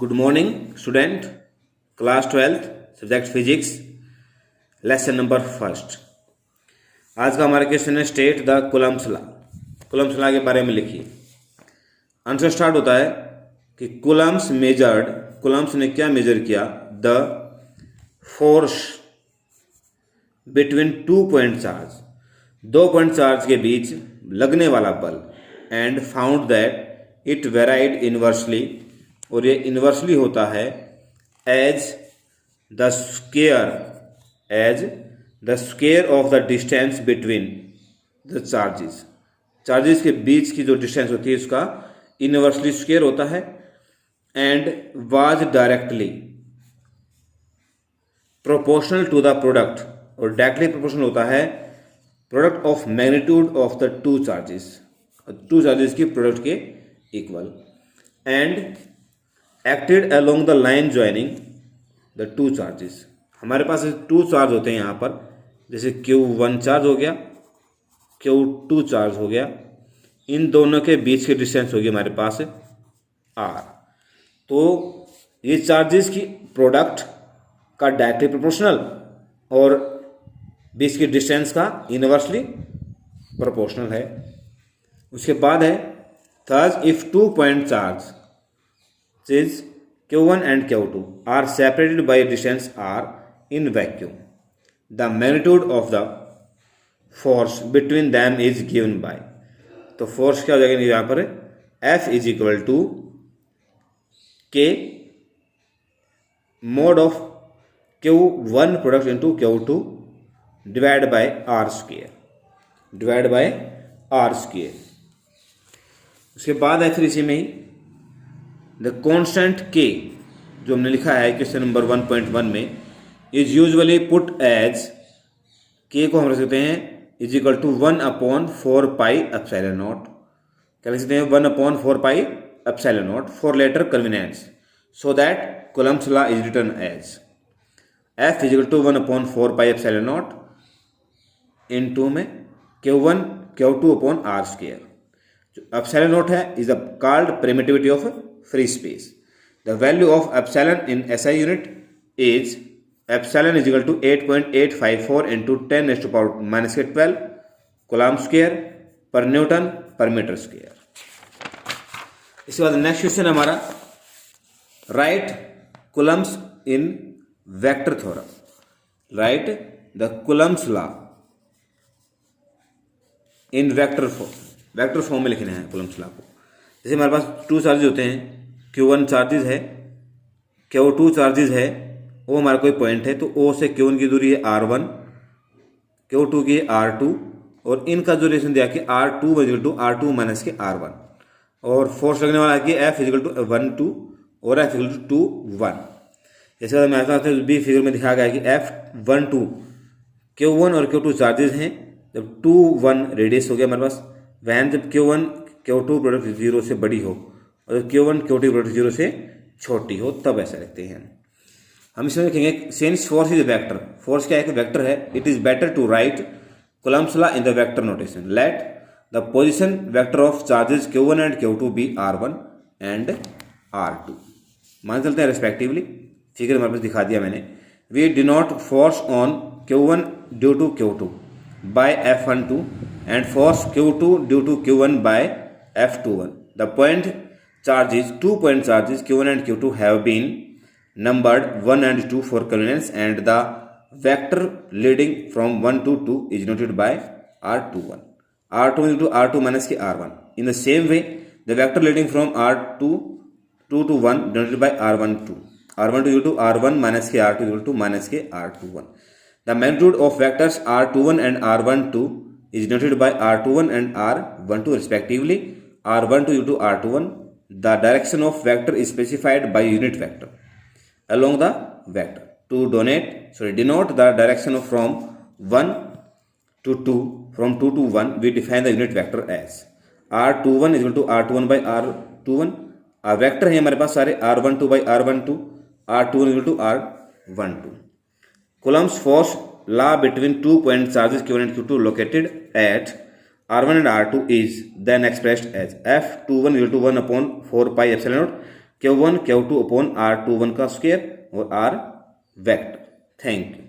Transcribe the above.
Good morning student, class 12 subject physics, lesson number first. आज का हमारा क्वेश्चन है state the Coulomb's law. Coulomb's law के बारे में लिखिए। आंसर स्टार्ट होता है कि कूलम्ब्स मेजर्ड, कूलम्ब्स ने क्या मेजर किया, the force between two point charge, दो पॉइंट चार्ज के बीच लगने वाला बल, and found that it varied inversely, और ये इनवर्सली होता है as the square of the distance between the charges. Charges के बीच की जो डिस्टेंस होती है उसका इनवर्सली स्क्वायर होता है, and was directly proportional to the product, और डायरेक्टली प्रोपोर्शनल होता है product of magnitude of the two charges की प्रोडक्ट के equal, and acted along the line joining the two charges. हमारे पास टू चार्ज होते हैं यहाँ पर, जैसे Q1 चार्ज हो गया, Q2 चार्ज हो गया, इन दोनों के बीच की डिस्टेंस होगी हमारे पास R। तो ये चार्जेस की प्रोडक्ट का डायरेक्टली प्रोपोर्शनल और बीच की डिस्टेंस का इनवर्सली प्रोपोर्शनल है। उसके बाद है third, if two point charge Q1 and Q2 are separated by a distance R in vacuum, the magnitude of the force between them is given by, तो force क्या हो जाएगा यहाँ पर, F is equal to K mod of Q1 product into Q2 divide by R square. उसके बाद है फिर इसी में ही द कॉन्स्टेंट K जो हमने लिखा है क्वेश्चन नंबर 1.1 में, is usually put as, K को हम रख सकते हैं is equal to 1/4 pi epsilon naught. क्या लिख सकते हैं, 1/4 pi epsilon naught for later convenience, so that Coulomb's law is written as F is equal to 1/4 pi epsilon naught into में Q1 Q2 upon R square. जो epsilon naught है is called permittivity of free space. The value of epsilon in SI unit is epsilon is equal to 8.854 into 10 raised to power minus 12 coulomb square per Newton per meter square. इसके बाद next question हमारा, right Coulomb's in vector theorem, right the Coulomb's law in vector form में लिखने हैं Coulomb's law को। जैसे हमारे पास टू चार्जेस होते हैं, Q1 चार्जेस है, Q2 चार्जेस है, वो हमारा कोई पॉइंट है, तो O से Q1 की दूरी है R1, Q2 की R2, और इनका जो रिलेशन दिया कि R2 equal to R2 minus के R1, और फोर्स लगने वाला है कि F इक्वल टू 1/2 और F इक्वल टू 1। जैसे हमारे पास बी फिगर में दिखाया गया है कि F12 Q1 और Q2 चार्जेस हैं, जब 2-1 रेडियस हो गया हमारे पास, वैन जब Q1 Q2 प्रोडक्ट 0 से बड़ी हो और Q1 Q2 प्रोडक्ट 0 से छोटी हो, तब ऐसा लिखते हैं। हम इसमें लिखेंगे since force is vector, force क्या है कि वेक्टर है, it is better to write Coulomb's law in the vector notation, let the position vector of charges Q1 and Q2 be R1 and R2। मान चलते हैं रेस्पेक्टिवली, फिगर हमारे पास दिखा दिया मैंने। We denote force on Q1 due to Q2 by F12 and force Q2 due to Q1 by F21. The point charges, 2 point charges Q1 and Q2 have been numbered 1 and 2 for convenience, and the vector leading from 1 to 2 is noted by R21. R2 into R2 minus के R1. In the same way, the vector leading from R2 to 1 denoted by R12. R12 equal to R1 minus के R2 equal to minus के R21. The magnitude of vectors R21 and R12 is noted by R21 and R12 respectively. R12 equal to R21. The direction of vector is specified by unit vector along the vector. To denote the direction of from 1 to 2, from 2 to 1, we define the unit vector as R21 is equal to R21 by R21. Vector है हमारे पास सारे R12 by R12, R21 is equal to R12. Coulomb's force law between 2 point charges Q1 and Q2 located at R1 and R2 is then expressed as F21 equal to 1/4 pi epsilon naught Q1 Q2 upon R21 का square और R vector. Thank you.